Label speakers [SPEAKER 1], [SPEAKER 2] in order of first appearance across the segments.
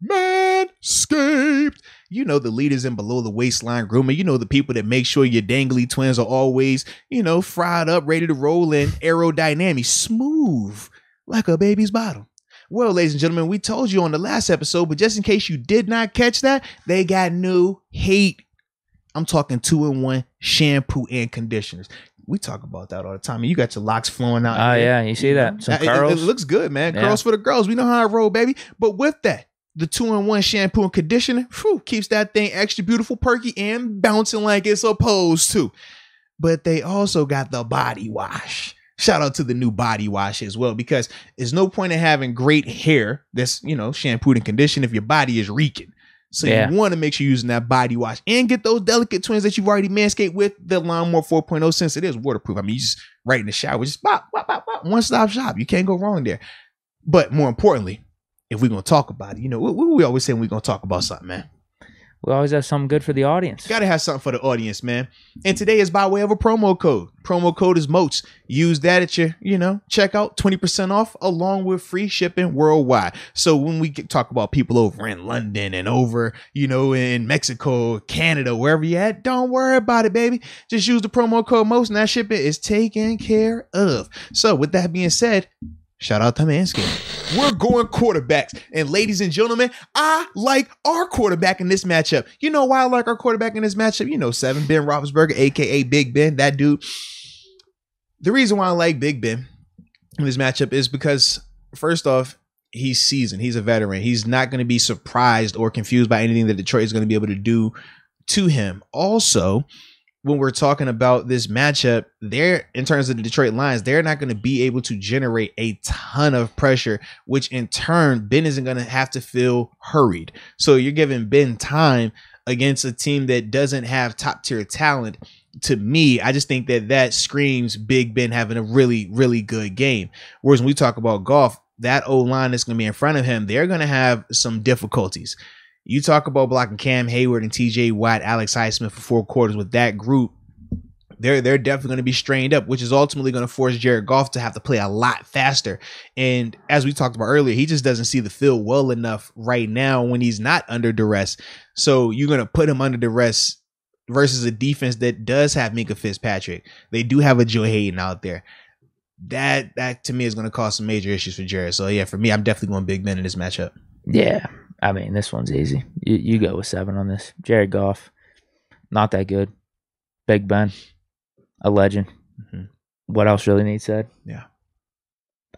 [SPEAKER 1] Manscaped. You know, the leaders in below the waistline grooming. You know, the people that make sure your dangly twins are always, fried up, ready to roll in, aerodynamic, smooth like a baby's bottom. Well, ladies and gentlemen, we told you on the last episode, but just in case you did not catch that, they got new heat. I'm talking 2-in-1 shampoo and conditioners. We talk about that all the time. And you got your locks flowing out.
[SPEAKER 2] Oh, yeah. You see that? Some curls.
[SPEAKER 1] It looks good, man. Yeah. Curls for the girls. We know how I roll, baby. But with that, the 2-in-1 shampoo and conditioner keeps that thing extra beautiful, perky, and bouncing like it's supposed to. But they also got the body wash. Shout out to the new body wash as well, because there's no point in having great hair that's, shampooed and conditioned if your body is reeking. So you want to make sure you're using that body wash and get those delicate twins that you've already manscaped with the Lawnmower 4.0, since it is waterproof. I mean, you just right in the shower, just pop, one-stop shop. You can't go wrong there. But more importantly, if we're going to talk about it, what we always say when we're going to talk about something, man.
[SPEAKER 2] We always have something good for the audience.
[SPEAKER 1] Got to have something for the audience, man. And today is by way of a promo code. Promo code is MOATS. Use that at your, checkout, 20% off, along with free shipping worldwide. So when we talk about people over in London and over, in Mexico, Canada, wherever you at, don't worry about it, baby. Just use the promo code MOATS and that shipping is taken care of. So with that being said, shout out to Manscaped. We're going quarterbacks. And ladies and gentlemen, I like our quarterback in this matchup. You know why I like our quarterback in this matchup? 7 Ben Roethlisberger, a.k.a. Big Ben, that dude. The reason why I like Big Ben in this matchup is because, first off, he's seasoned. He's a veteran. He's not going to be surprised or confused by anything that Detroit is going to be able to do to him. Also, when we're talking about this matchup, in terms of the Detroit Lions, they're not going to be able to generate a ton of pressure, which in turn, Ben isn't going to have to feel hurried. So you're giving Ben time against a team that doesn't have top tier talent. To me, I just think that screams Big Ben having a really, really good game. Whereas when we talk about Goff, that O-line that's going to be in front of him, they're going to have some difficulties. You talk about blocking Cam Hayward and TJ Watt, Alex Highsmith for 4 quarters with that group. They're definitely going to be strained up, which is ultimately going to force Jared Goff to have to play a lot faster. And as we talked about earlier, he just doesn't see the field well enough right now when he's not under duress. So you're going to put him under duress versus a defense that does have Minka Fitzpatrick. They do have a Joe Hayden out there. That to me is going to cause some major issues for Jared. So yeah, for me, I'm definitely going Big Ben in this matchup.
[SPEAKER 2] Yeah. I mean, this one's easy. You go with 7 on this. Jared Goff, not that good. Big Ben, a legend. Mm-hmm. What else really needs said?
[SPEAKER 1] Yeah.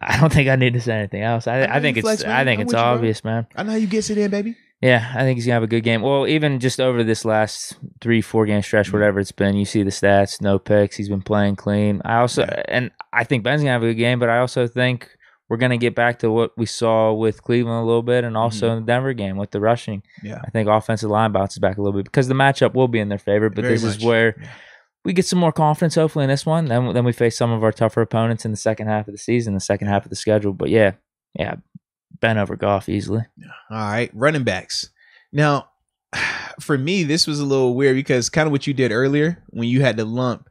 [SPEAKER 2] I don't think I need to say anything else. I think it's obvious, man.
[SPEAKER 1] I know how you get it in, baby.
[SPEAKER 2] Yeah, I think he's gonna have a good game. Well, even just over this last 3-4 game stretch, whatever it's been, you see the stats, no picks. He's been playing clean. And I think Ben's gonna have a good game, but I also think we're going to get back to what we saw with Cleveland a little bit, and also in the Denver game with the rushing.
[SPEAKER 1] Yeah.
[SPEAKER 2] I think offensive line bounces back a little bit because the matchup will be in their favor, but this is where we get some more confidence, hopefully, in this one. Then we face some of our tougher opponents in the second half of the season, the second half of the schedule. But, yeah, Ben over Goff easily.
[SPEAKER 1] All right, running backs. Now, for me, this was a little weird because kind of what you did earlier when you had to lump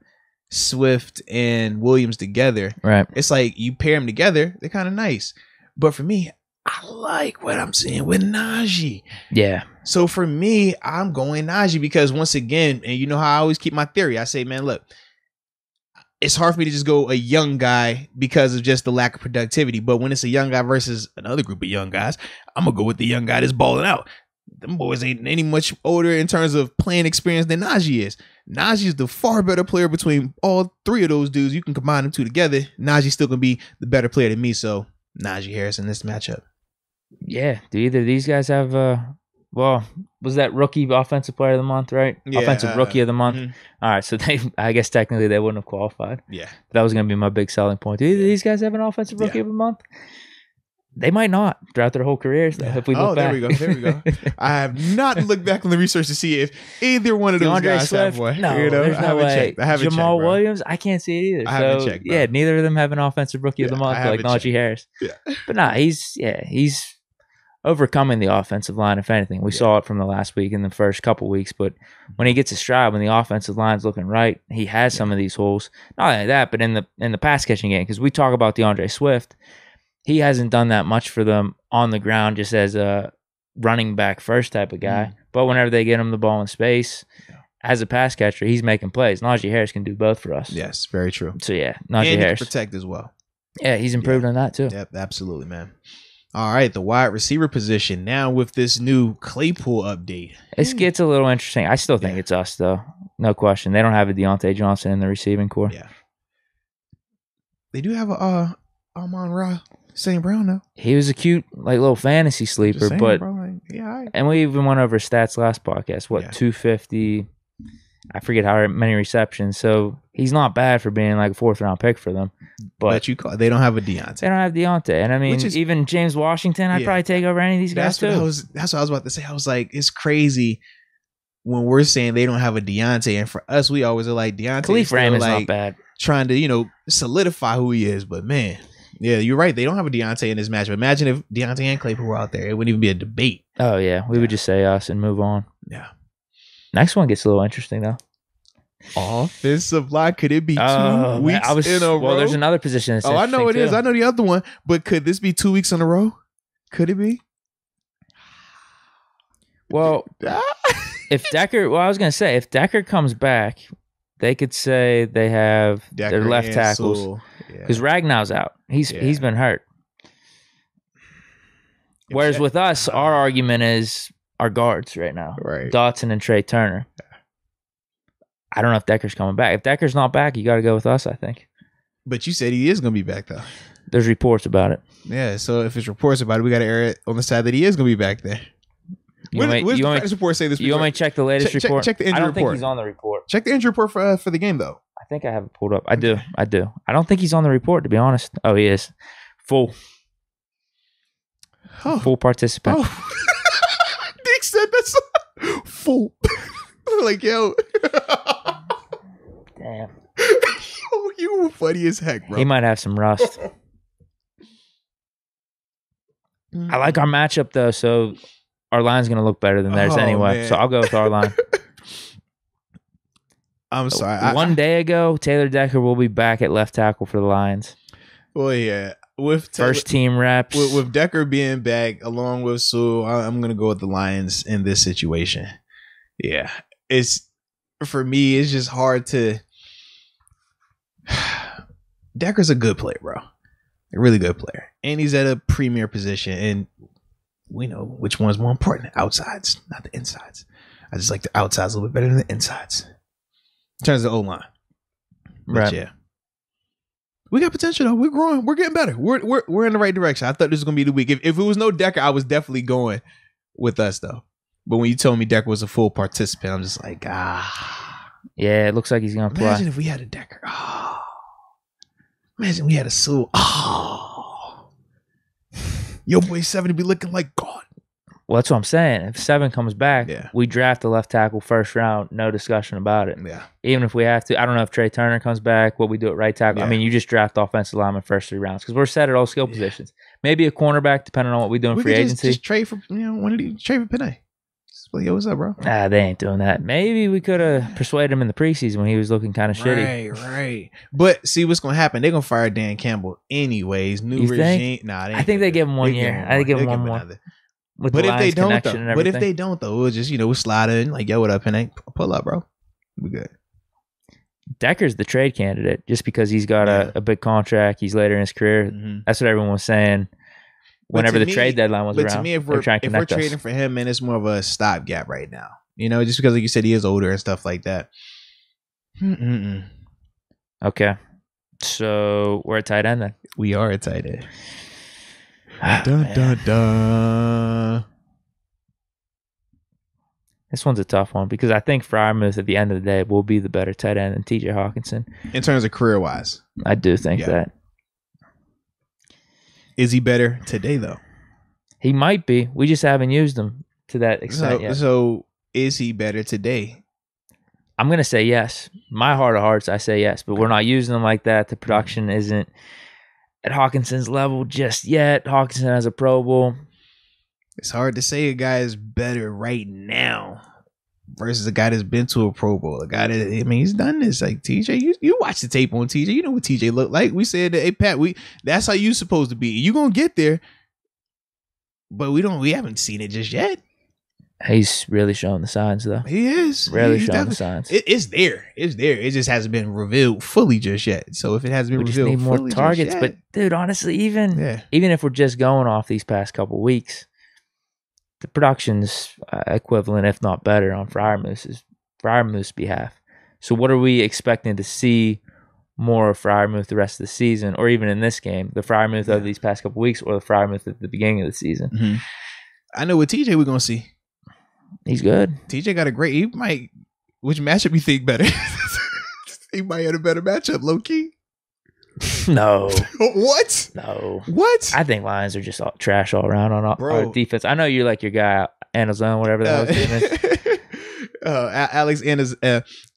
[SPEAKER 1] Swift and Williams together,
[SPEAKER 2] right?
[SPEAKER 1] It's like you pair them together, they're kind of nice. But for me, I like what I'm seeing with Najee.
[SPEAKER 2] Yeah.
[SPEAKER 1] So for me, I'm going Najee because once again, and you know how I always keep my theory, I say, man, look, it's hard for me to just go a young guy because of just the lack of productivity. But when it's a young guy versus another group of young guys, I'm gonna go with the young guy that's balling out. Them boys ain't any much older in terms of playing experience than Najee is. Najee is the far better player between all 3 of those dudes. You can combine them 2 together. Najee's still going to be the better player than me. So Najee Harris in this matchup.
[SPEAKER 2] Yeah. Do either of these guys have, was that rookie offensive player of the month, right?
[SPEAKER 1] Yeah,
[SPEAKER 2] offensive rookie of the month.
[SPEAKER 1] Mm-hmm.
[SPEAKER 2] All right. So I guess technically they wouldn't have qualified.
[SPEAKER 1] Yeah.
[SPEAKER 2] That was going to be my big selling point. Do either of these guys have an offensive rookie of the month? They might not throughout their whole careers, though, if we look back.
[SPEAKER 1] There we go. I have not looked back on the research to see if either one of those guys
[SPEAKER 2] Swift,
[SPEAKER 1] have one.
[SPEAKER 2] No, there's no way.
[SPEAKER 1] I haven't
[SPEAKER 2] Jamal
[SPEAKER 1] checked,
[SPEAKER 2] Williams, I can't see it either.
[SPEAKER 1] I haven't checked, bro.
[SPEAKER 2] Yeah, neither of them have an offensive rookie of the month like Najee Harris.
[SPEAKER 1] Yeah.
[SPEAKER 2] But nah, he's overcoming the offensive line, if anything. We saw it from the last week in the first couple weeks, but when he gets a stride, when the offensive line's looking right, he has some of these holes. Not only that, but in the pass catching game, because we talk about DeAndre Swift, he hasn't done that much for them on the ground just as a running back first type of guy. But whenever they get him the ball in space, as a pass catcher, he's making plays. Najee Harris can do both for us.
[SPEAKER 1] Yes, very true.
[SPEAKER 2] So, yeah,
[SPEAKER 1] And
[SPEAKER 2] Najee
[SPEAKER 1] he
[SPEAKER 2] Harris.
[SPEAKER 1] can protect as well.
[SPEAKER 2] Yeah, he's improved on that too.
[SPEAKER 1] Yep, absolutely, man. All right, the wide receiver position now with this new Claypool update.
[SPEAKER 2] It gets a little interesting. I still think it's us, though. No question. They don't have a Deontay Johnson in the receiving corps.
[SPEAKER 1] Yeah. They do have a Amon-Ra St. Brown, though.
[SPEAKER 2] He was a cute, like, little fantasy sleeper,
[SPEAKER 1] Saying,
[SPEAKER 2] but
[SPEAKER 1] bro, like, yeah, all right.
[SPEAKER 2] and we even went over stats last podcast. What, 250? I forget how many receptions. So he's not bad for being like a 4th-round pick for them. But
[SPEAKER 1] They don't have a Deontay.
[SPEAKER 2] They don't have Deontay. And I mean, even James Washington, I'd probably take over any of these guys too.
[SPEAKER 1] That's what I was about to say. I was like, it's crazy when we're saying they don't have a Deontay. And for us, we always are like, Deontay
[SPEAKER 2] Khalif Raymond's
[SPEAKER 1] like
[SPEAKER 2] not bad.
[SPEAKER 1] Trying to, solidify who he is. But man, yeah, you're right. They don't have a Deontay in this match. But imagine if Deontay and Claypool were out there. It wouldn't even be a debate.
[SPEAKER 2] Oh, yeah. We would just say us and move on.
[SPEAKER 1] Yeah.
[SPEAKER 2] Next one gets a little interesting, though.
[SPEAKER 1] Offensive line. Could it be 2 weeks in a row?
[SPEAKER 2] Well, there's another position that's
[SPEAKER 1] I know it is. I know the other one. But could this be 2 weeks in a row? Could it be?
[SPEAKER 2] Well, if Decker comes back, they could say they have their left tackles. Because Ragnow's out. He's been hurt. Whereas with us, our argument is our guards right now.
[SPEAKER 1] Right.
[SPEAKER 2] Dotson and Trey Turner. I don't know if Decker's coming back. If Decker's not back, you got to go with us, I think.
[SPEAKER 1] But you said he is going to be back, though.
[SPEAKER 2] There's reports about it.
[SPEAKER 1] Yeah, so if it's reports about it, we got to air it on the side that he is going to be back there. What does the practice report say this week?
[SPEAKER 2] You want me to check the latest report?
[SPEAKER 1] Check the injury report.
[SPEAKER 2] I don't think he's on the report.
[SPEAKER 1] Check the injury report for the game, though.
[SPEAKER 2] I think I have it pulled up. I do. I don't think he's on the report, to be honest. Oh, he is. Full participant.
[SPEAKER 1] Oh. Deke said that's full. Like, yo.
[SPEAKER 2] Damn.
[SPEAKER 1] Yo, you were funny as heck, bro.
[SPEAKER 2] He might have some rust. I like our matchup, though, so our line's going to look better than theirs anyway. Man. So I'll go with our line.
[SPEAKER 1] I'm sorry.
[SPEAKER 2] One day ago, Taylor Decker will be back at left tackle for the Lions.
[SPEAKER 1] Well, yeah. With
[SPEAKER 2] first team reps.
[SPEAKER 1] With Decker being back along with Sewell, I'm going to go with the Lions in this situation. Yeah. For me, it's just hard to. Decker's a good player, bro. A really good player. And he's at a premier position. And we know which one's more important. Outsides, not the insides. I just like the outsides a little bit better than the insides. In terms of the O-line.
[SPEAKER 2] Right.
[SPEAKER 1] Yeah. We got potential, though. We're growing. We're getting better. We're in the right direction. I thought this was going to be the week. If it was no Decker, I was definitely going with us, though. But when you told me Decker was a full participant, I'm just like,
[SPEAKER 2] Yeah, it looks like he's going to play.
[SPEAKER 1] Imagine if we had a Decker. Imagine we had a Sewell. Yo, boy 7 be looking like God.
[SPEAKER 2] Well, that's what I'm saying. If 7 comes back, we draft the left tackle first round. No discussion about it.
[SPEAKER 1] Yeah.
[SPEAKER 2] Even if we have to. I don't know if Trey Turner comes back, what we do at right tackle.
[SPEAKER 1] Yeah.
[SPEAKER 2] I mean, you just draft offensive lineman first 3 rounds because we're set at all skill positions. Maybe a cornerback, depending on what we do in free agency.
[SPEAKER 1] Just trade for, trade for Penay. Like, yo, what's up, bro?
[SPEAKER 2] They ain't doing that. Maybe we could have persuaded him in the preseason when he was looking kind of shitty.
[SPEAKER 1] Right. But see what's going to happen. They're going to fire Dan Campbell anyways. New regime. Nah,
[SPEAKER 2] I think they give him 1 year. I think they give him one more.
[SPEAKER 1] But if they don't, though, we'll just, we'll slide in like, yo, what up, Penay? Pull up, bro. We good.
[SPEAKER 2] Decker's the trade candidate just because he's got a big contract. He's later in his career. Mm-hmm. That's what everyone was saying. Whenever the trade deadline was around.
[SPEAKER 1] But to me, if we're trading for him, man, it's more of a stopgap right now. Just because, like you said, he is older and stuff like that.
[SPEAKER 2] Okay. So we're at tight end then.
[SPEAKER 1] We are at tight end. Dun.
[SPEAKER 2] This one's a tough one because I think Freiermuth at the end of the day will be the better tight end than TJ Hawkinson.
[SPEAKER 1] In terms of career-wise.
[SPEAKER 2] I do think that.
[SPEAKER 1] Is he better today, though?
[SPEAKER 2] He might be. We just haven't used him to that extent yet.
[SPEAKER 1] So is he better today?
[SPEAKER 2] I'm going to say yes. My heart of hearts, I say yes. But we're not using him like that. The production isn't at Hawkinson's level just yet. Hawkinson has a Pro Bowl.
[SPEAKER 1] It's hard to say a guy is better right now versus a guy that's been to a Pro Bowl, a guy that, I mean, he's done this. Like TJ, you watch the tape on TJ, you know what TJ looked like. We said that, hey Pat, that's how you supposed to be. You gonna get there, but we haven't seen it just yet.
[SPEAKER 2] He's really showing the signs, though.
[SPEAKER 1] He is
[SPEAKER 2] really showing the signs.
[SPEAKER 1] It's there. It just hasn't been revealed fully just yet. So if it hasn't been revealed,
[SPEAKER 2] we just need more targets. But dude, honestly, even if we're just going off these past couple weeks, the production's equivalent, if not better, on Freiermuth's behalf. So what are we expecting to see more of Freiermuth the rest of the season, or even in this game, the Freiermuth of these past couple weeks, or the Freiermuth at the beginning of the season?
[SPEAKER 1] Mm-hmm. I know what TJ we're gonna see.
[SPEAKER 2] He's good.
[SPEAKER 1] TJ got a great. He might. Which matchup you think better? He might have a better matchup, low key.
[SPEAKER 2] No.
[SPEAKER 1] What?
[SPEAKER 2] No.
[SPEAKER 1] What?
[SPEAKER 2] I think Lions are just trash all around on our defense. I know you like your guy Anzalone, whatever the hell his name is.
[SPEAKER 1] Alex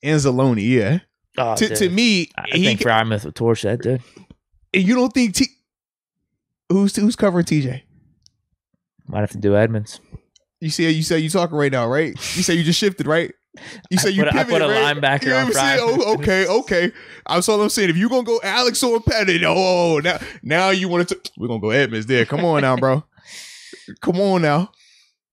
[SPEAKER 1] Anzalone. Yeah.
[SPEAKER 2] Oh,
[SPEAKER 1] to me,
[SPEAKER 2] I think Freiermuth would torch that dude.
[SPEAKER 1] And you don't think who's covering TJ?
[SPEAKER 2] Might have to do Edmonds.
[SPEAKER 1] You say you talking right now, right? You say you just shifted, right? You say you pivoted,
[SPEAKER 2] I put a
[SPEAKER 1] right?
[SPEAKER 2] linebacker on Friday.
[SPEAKER 1] Okay. That's all I'm saying. If you gonna go Alex or Pettit, now you want to. We're gonna go Edmonds there. Come on now, bro. Come on now.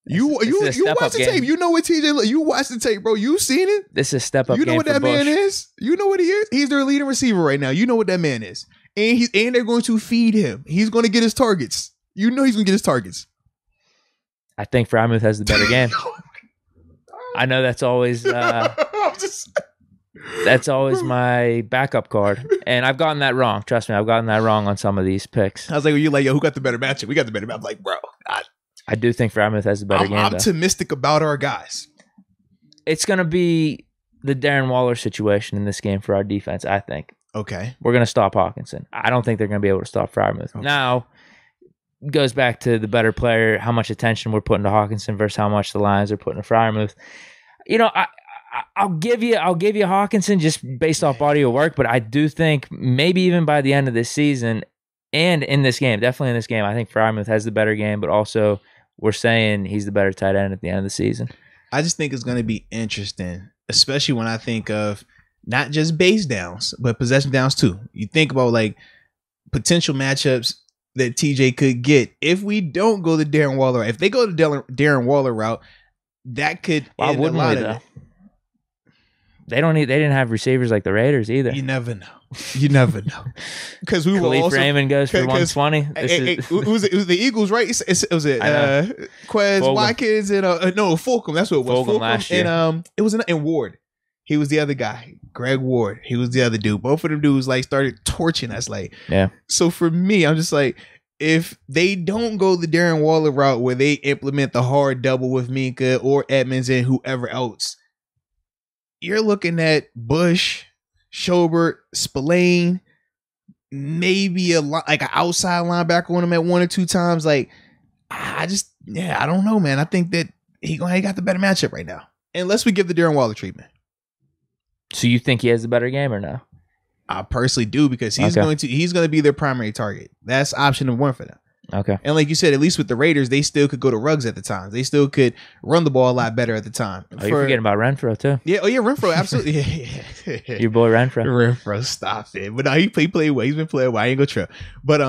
[SPEAKER 1] You watch the tape. You know what TJ. You watch the tape, bro. You seen it.
[SPEAKER 2] This is a step up.
[SPEAKER 1] You know what that man is. You know what he is. He's their leading receiver right now. You know what that man is, and they're going to feed him. He's going to get his targets. You know he's going to get his targets.
[SPEAKER 2] I think Freiermuth has the better game. I know that's always that's always my backup card, and I've gotten that wrong. Trust me, I've gotten that wrong on some of these picks.
[SPEAKER 1] I was like, well, you're like, yo, who got the better matchup? We got the better matchup. I'm like, bro,
[SPEAKER 2] I do think Freiermuth has the better game.
[SPEAKER 1] I'm optimistic about our guys.
[SPEAKER 2] It's going to be the Darren Waller situation in this game for our defense, I think.
[SPEAKER 1] Okay.
[SPEAKER 2] We're going to stop Hawkinson. I don't think they're going to be able to stop Freiermuth. Okay. Now, goes back to the better player, how much attention we're putting to Hawkinson versus how much the Lions are putting to Freiermuth. You know, I'll give you Hawkinson just based off body of work, but I do think maybe even by the end of this season and in this game, definitely in this game, I think Freiermuth has the better game, but also we're saying he's the better tight end at the end of the season.
[SPEAKER 1] I just think it's going to be interesting, especially when I think of not just base downs, but possession downs too. You think about like potential matchups that TJ could get if we don't go the Darren Waller route. If they go the Darren Waller route, that could end a lot of it.
[SPEAKER 2] They didn't have receivers like the Raiders either.
[SPEAKER 1] You never know. Because we were also
[SPEAKER 2] Raymond goes for 120.
[SPEAKER 1] It was the Eagles, right? It was Quez Watkins and Fulcom. That's what it was.
[SPEAKER 2] Fulcom last year.
[SPEAKER 1] And it was in Ward. He was the other guy. Greg Ward. He was the other dude. Both of them dudes like started torching us. Like,
[SPEAKER 2] yeah.
[SPEAKER 1] So for me, I'm just like, if they don't go the Darren Waller route where they implement the hard double with Minka or Edmonds and whoever else, you're looking at Bush, Schobert, Spillane, maybe like an outside linebacker on him at one or two times. Like, I don't know, man. I think that he got the better matchup right now, unless we give the Darren Waller treatment.
[SPEAKER 2] So you think he has the better game or no?
[SPEAKER 1] I personally do, because he's going to be their primary target. That's option number one for them.
[SPEAKER 2] Okay.
[SPEAKER 1] And like you said, at least with the Raiders, they still could go to Ruggs at the time. They still could run the ball a lot better at the time.
[SPEAKER 2] Oh, you're forgetting about Renfro too.
[SPEAKER 1] Yeah. Oh yeah, Renfro, absolutely. Yeah.
[SPEAKER 2] Your boy Renfro.
[SPEAKER 1] Renfro, stop it. But no, he played well. He's been playing well. I ain't gonna trip. But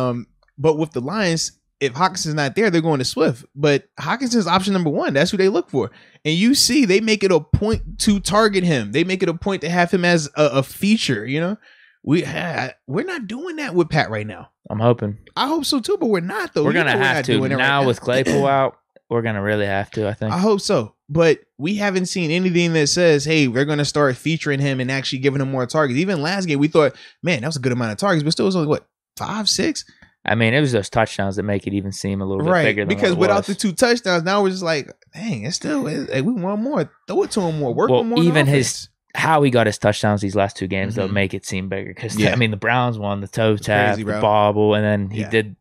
[SPEAKER 1] with the Lions, if Hawkinson's not there, they're going to Swift. But Hawkinson's option number one. That's who they look for. And you see, they make it a point to target him. They make it a point to have him as a feature. You know, we're not doing that with Pat right now.
[SPEAKER 2] I'm hoping.
[SPEAKER 1] I hope so too, but we're not though.
[SPEAKER 2] We're gonna have to now with Claypool out. We're gonna really have to. I think.
[SPEAKER 1] I hope so, but we haven't seen anything that says, "Hey, we're gonna start featuring him and actually giving him more targets." Even last game, we thought, "Man, that was a good amount of targets," but still, it was only what 5, 6.
[SPEAKER 2] I mean, it was those touchdowns that make it even seem a little bit bigger. Than
[SPEAKER 1] because
[SPEAKER 2] what it
[SPEAKER 1] without
[SPEAKER 2] was.
[SPEAKER 1] the 2 touchdowns, now we're just like, "Dang, it's still we want more. Throw it to him more. Work on more."
[SPEAKER 2] Even how he got his touchdowns these last 2 games though make it seem bigger, because I mean the Browns won the toe tap, the bobble, and then he did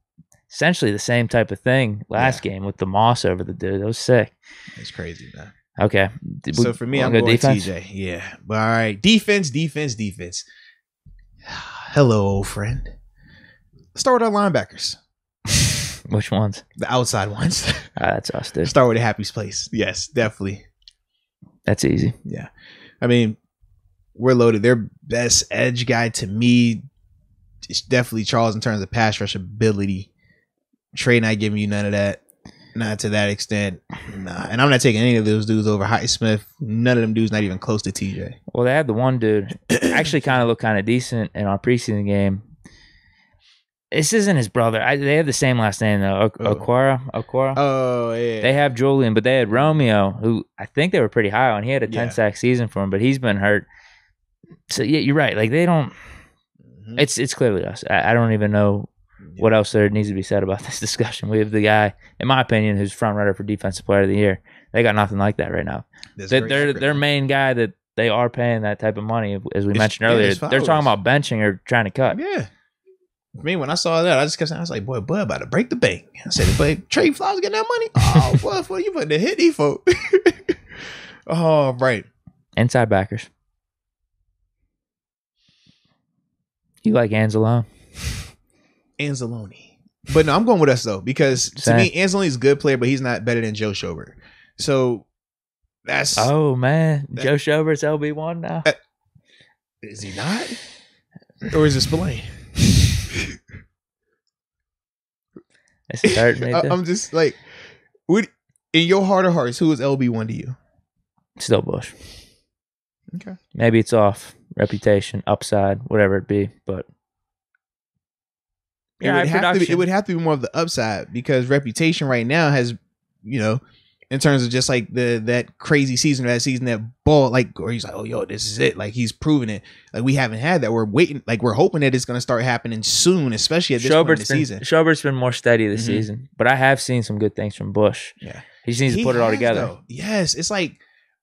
[SPEAKER 2] essentially the same type of thing last game with the moss over the dude. That was sick.
[SPEAKER 1] It's crazy, man.
[SPEAKER 2] Okay,
[SPEAKER 1] so for me, I'm going defense? TJ. Yeah, but all right, defense. Hello, old friend. Let's start with our linebackers.
[SPEAKER 2] Which ones?
[SPEAKER 1] The outside ones.
[SPEAKER 2] That's us, dude.
[SPEAKER 1] Start with a happy place. Yes, definitely.
[SPEAKER 2] That's easy.
[SPEAKER 1] Yeah. I mean, we're loaded. Their best edge guy to me is definitely Charles in terms of pass rush ability. Trey not giving you none of that. Not to that extent. Nah. And I'm not taking any of those dudes over Highsmith. None of them dudes not even close to TJ.
[SPEAKER 2] Well, they had the one dude actually kind of looked kind of decent in our preseason game. This isn't his brother. They have the same last name, though. Aquara?
[SPEAKER 1] Oh, yeah.
[SPEAKER 2] They have Julian, but they had Romeo, who I think they were pretty high on. He had a 10-sack season for him, but he's been hurt. So, yeah, you're right. Like, they don't it's clearly us. I don't even know what else there needs to be said about this discussion. We have the guy, in my opinion, who's front runner for Defensive Player of the Year. They got nothing like that right now. Their main guy that they are paying that type of money, as we mentioned earlier, they're talking about benching or trying to cut.
[SPEAKER 1] Yeah. For me, when I saw that, I just kept saying, I was like, boy, Bud about to break the bank. I said, but Trey Flowers getting that money? Oh, boy, what you putting the hit these folks? Oh, right.
[SPEAKER 2] Inside backers. You like Anzalone?
[SPEAKER 1] Anzalone. But no, I'm going with us, though, because to me, Anzalone's a good player, but he's not better than Joe Schobert. So that's...
[SPEAKER 2] Oh, man. Joe Schobert's LB1 now?
[SPEAKER 1] Is he not? Or is it Spillane?
[SPEAKER 2] It's hurting me.
[SPEAKER 1] I'm just like, in your heart of hearts, who is LB1 to you?
[SPEAKER 2] Still Bush.
[SPEAKER 1] Okay.
[SPEAKER 2] Maybe it's off reputation, upside, whatever it be, but
[SPEAKER 1] it would have to be more of the upside, because reputation right now has, in terms of just like that crazy season, that ball, like, or he's like, oh, yo, this is it. Like, he's proven it. Like, we haven't had that. We're waiting. Like, we're hoping that it's going to start happening soon, especially at this point in the season.
[SPEAKER 2] Schobert's been more steady this season, but I have seen some good things from Bush.
[SPEAKER 1] Yeah.
[SPEAKER 2] He just needs to put it all together.
[SPEAKER 1] Though. Yes. It's like,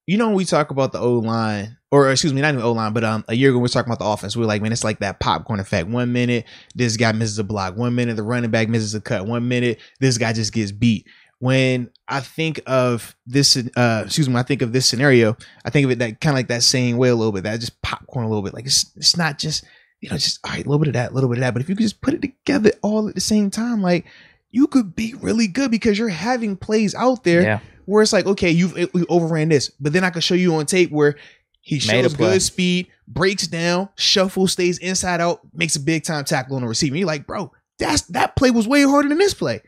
[SPEAKER 1] when we talk about the O-line, or excuse me, not even O-line, but a year ago we were talking about the offense. We were like, man, it's like that popcorn effect. 1 minute, this guy misses a block. 1 minute, the running back misses a cut. 1 minute, this guy just gets beat. When I think of this, I think of this scenario, I think of it that kind of like that same way a little bit, that just popcorn a little bit. Like, it's not just, just, all right, a little bit of that, a little bit of that. But if you could just put it together all at the same time, like, you could be really good, because you're having plays out there where it's like, okay, we overran this, but then I could show you on tape where he shows good speed, breaks down, shuffle, stays inside out, makes a big time tackle on the receiver. You're like, bro, that play was way harder than this play.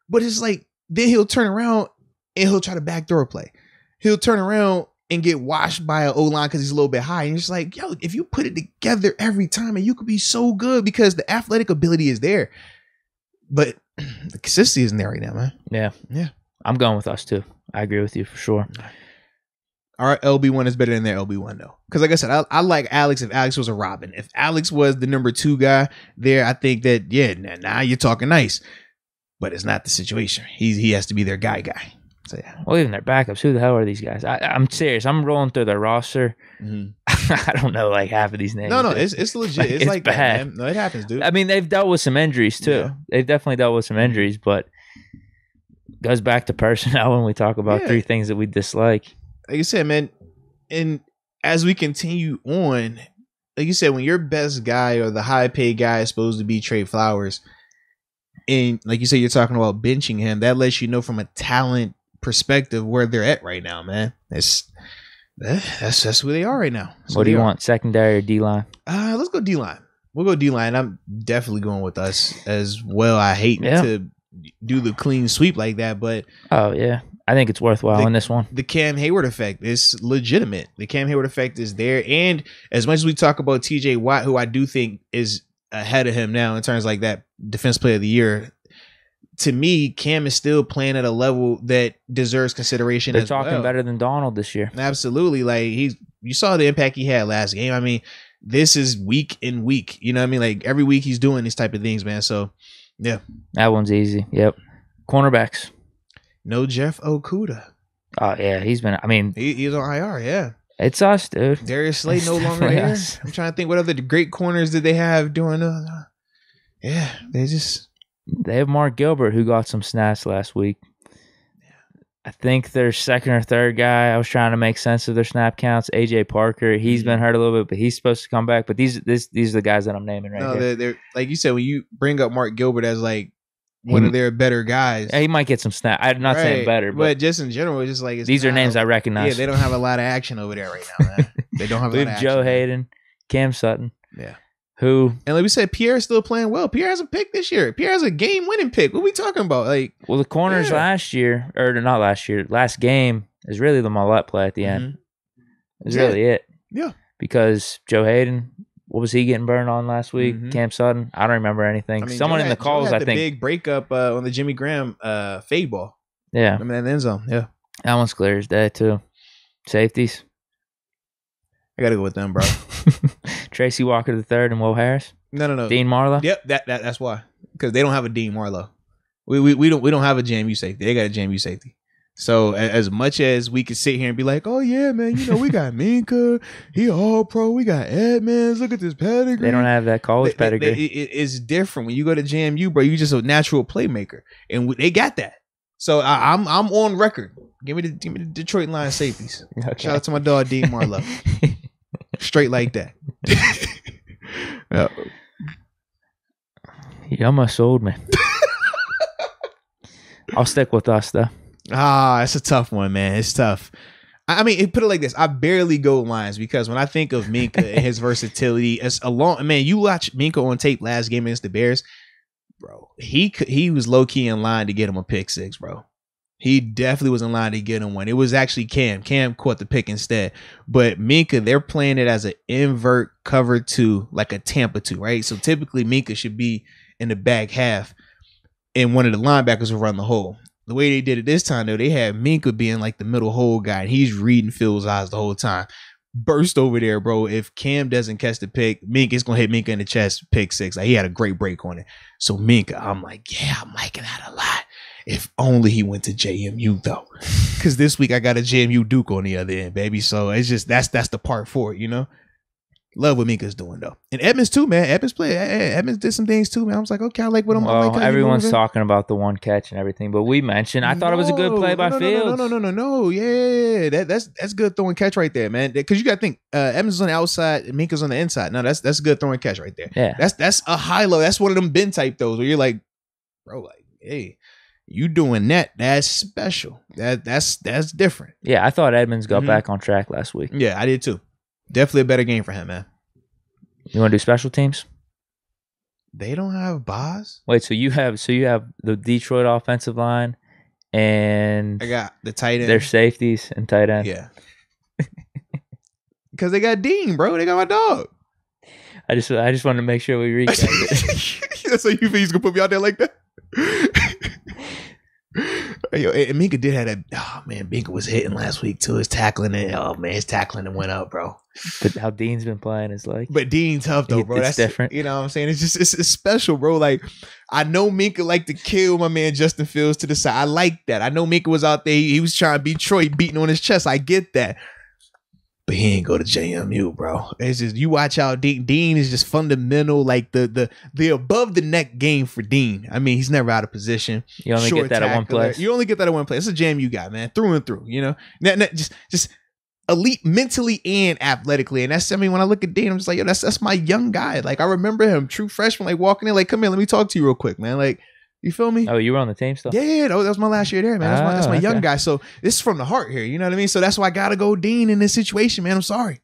[SPEAKER 1] But it's like, then he'll turn around and he'll try to backdoor play. He'll turn around and get washed by an O-line because he's a little bit high. And it's like, yo, if you put it together every time, and you could be so good, because the athletic ability is there. But the consistency isn't there right now, man.
[SPEAKER 2] Yeah.
[SPEAKER 1] Yeah.
[SPEAKER 2] I'm going with us too. I agree with you for sure.
[SPEAKER 1] Our LB1 is better than their LB1, though. Because like I said, I like Alex if Alex was a Robin. If Alex was the number 2 guy there, I think that, now you're talking nice. But it's not the situation. He has to be their guy. So, yeah.
[SPEAKER 2] Well, even their backups. Who the hell are these guys? I'm serious. I'm rolling through their roster. I don't know like half of these names.
[SPEAKER 1] No, it's legit. It's like bad. That, man. No, it happens, dude.
[SPEAKER 2] I mean, they've dealt with some injuries too. Yeah. They've definitely dealt with some injuries, but it goes back to personnel when we talk about 3 things that we dislike.
[SPEAKER 1] Like you said, man, and as we continue on, like you said, when your best guy or the high paid guy is supposed to be Trey Flowers, and like you said, you're talking about benching him, that lets you know from a talent perspective where they're at right now, man. That's where they are right now.
[SPEAKER 2] What do you want, secondary or D-line?
[SPEAKER 1] Let's go D-line. We'll go D-line. I'm definitely going with us as well. I hate to do the clean sweep like that, but
[SPEAKER 2] oh yeah, I think it's worthwhile in this one.
[SPEAKER 1] The Cam Hayward effect is legitimate. The Cam Hayward effect is there, and as much as we talk about TJ Watt, who I do think is ahead of him now in terms of like that defense player of the year, to me, Cam is still playing at a level that deserves consideration.
[SPEAKER 2] They're talking better than Donald this year.
[SPEAKER 1] Absolutely. Like you saw the impact he had last game. I mean, this is week in week. You know what I mean? Like every week he's doing these type of things, man. So yeah.
[SPEAKER 2] That one's easy. Yep. Cornerbacks.
[SPEAKER 1] No Jeff Okuda.
[SPEAKER 2] Oh yeah. He's been, I mean,
[SPEAKER 1] he's on IR. Yeah.
[SPEAKER 2] It's us, dude.
[SPEAKER 1] Darius Slade no longer there. I'm trying to think what other great corners did they have doing.
[SPEAKER 2] They have Mark Gilbert, who got some snaps last week. I think their second or third guy, I was trying to make sense of their snap counts. AJ Parker, he's been hurt a little bit, but he's supposed to come back. But these are the guys that I'm naming right here.
[SPEAKER 1] They're like you said, when you bring up Mark Gilbert as like one of their better guys.
[SPEAKER 2] He might get some snap. I'm not saying better, but
[SPEAKER 1] just in general, it's just like
[SPEAKER 2] these are names I recognize.
[SPEAKER 1] Yeah, they don't have a lot of action over there right now, man. They don't have a lot of action.
[SPEAKER 2] Joe Hayden, Cam Sutton.
[SPEAKER 1] Yeah.
[SPEAKER 2] Who?
[SPEAKER 1] And like we said, Pierre's still playing well. Pierre has a pick this year. Pierre has a game-winning pick. What are we talking about? Like,
[SPEAKER 2] well, the corners last year, or not last year, last game is really the Mollett play at the end. Is really it.
[SPEAKER 1] Yeah.
[SPEAKER 2] Because Joe Hayden, what was he getting burned on last week? Cam Sutton, I don't remember anything. Someone in the calls,
[SPEAKER 1] Joe had
[SPEAKER 2] I think.
[SPEAKER 1] The big breakup on the Jimmy Graham fade ball.
[SPEAKER 2] Yeah.
[SPEAKER 1] Remember that in the end zone? Yeah.
[SPEAKER 2] That one's clear as day too. Safeties.
[SPEAKER 1] I gotta go with them, bro.
[SPEAKER 2] Tracy Walker III and Will Harris.
[SPEAKER 1] No.
[SPEAKER 2] Dean Marlowe.
[SPEAKER 1] Yep, that's why. Because they don't have a Dean Marlowe. We don't have a JMU safety. They got a JMU safety. So as much as we could sit here and be like, oh yeah, man, we got Minka, he all pro. We got Edmonds. Look at this pedigree.
[SPEAKER 2] They don't have that college pedigree.
[SPEAKER 1] It's different when you go to JMU, bro. You just a natural playmaker, and they got that. So I'm on record. Give me the Detroit Lions safeties. Okay. Shout out to my dog Dean Marlowe. Straight like that.
[SPEAKER 2] You almost sold me. I'll stick with us though.
[SPEAKER 1] It's a tough one, man. It's tough. I mean, put it like this: I barely go Lions because when I think of Minka and his versatility, you watch Minka on tape last game against the Bears, bro. He was low key in line to get him a pick six, bro. He definitely was in line to get him one. It was actually Cam. Cam caught the pick instead. But Minka, they're playing it as an invert cover two, like a Tampa two, right? So typically Minka should be in the back half, and one of the linebackers will run the hole. The way they did it this time, though, they had Minka being like the middle hole guy, and he's reading Phil's eyes the whole time. Burst over there, bro. If Cam doesn't catch the pick, Minka's going to hit Minka in the chest, pick six. Like, he had a great break on it. So Minka, I'm like, yeah, I'm liking that a lot. If only he went to JMU, though. Because this week I got a JMU Duke on the other end, baby. So it's just, that's the part for it, Love what Minka's doing, though. And Edmonds, too, man. Edmonds did some things, too, man. I was like, okay, I like what I'm
[SPEAKER 2] well,
[SPEAKER 1] like.
[SPEAKER 2] Everyone's talking about the one catch and everything, but we mentioned, I thought it was a good play by Fields.
[SPEAKER 1] No. Yeah. That's good throwing catch right there, man. Because you got to think, Edmonds is on the outside and Minka's on the inside. No, that's a good throwing catch right there.
[SPEAKER 2] Yeah.
[SPEAKER 1] That's a high low. That's one of them Ben type throws where you're like, bro, like, hey, you doing that? That's special. That's different.
[SPEAKER 2] Yeah, I thought Edmonds got back on track last week.
[SPEAKER 1] Yeah, I did too. Definitely a better game for him, man.
[SPEAKER 2] You want to do special teams?
[SPEAKER 1] They don't have Boz.
[SPEAKER 2] Wait, so you have the Detroit offensive line, and
[SPEAKER 1] I got the tight end.
[SPEAKER 2] Their safeties and tight end.
[SPEAKER 1] Yeah, because they got Dean, bro. They got my dog.
[SPEAKER 2] I just wanted to make sure we recap it.
[SPEAKER 1] That's how you think he's gonna put me out there like that? Yo, and Minka did have that. Oh man, Minka was hitting last week too. His tackling went up, bro.
[SPEAKER 2] But how Dean's been playing is like.
[SPEAKER 1] But Dean tough though, bro. That's
[SPEAKER 2] different.
[SPEAKER 1] You know what I'm saying? It's special, bro. Like, I know Minka like to kill my man Justin Fields to the side. I like that. I know Minka was out there. He was trying to beat Troy, beating on his chest. I get that. But he ain't go to JMU, bro. It's just, you watch out. Dean is just fundamental, like the above the neck game for Dean. I mean, he's never out of position.
[SPEAKER 2] You only get that at one place.
[SPEAKER 1] You only get that at one place. It's a JMU guy, man, through and through. Just elite mentally and athletically. And that's, I mean, when I look at Dean, I'm just like, yo, that's my young guy. Like, I remember him, true freshman, like walking in, like, come here, let me talk to you real quick, man. Like, you feel me?
[SPEAKER 2] Oh, you were on the team still?
[SPEAKER 1] Yeah, that was my last year there, man. That's my young guy. So this is from the heart here. You know what I mean? So that's why I gotta go Dean in this situation, man. I'm sorry.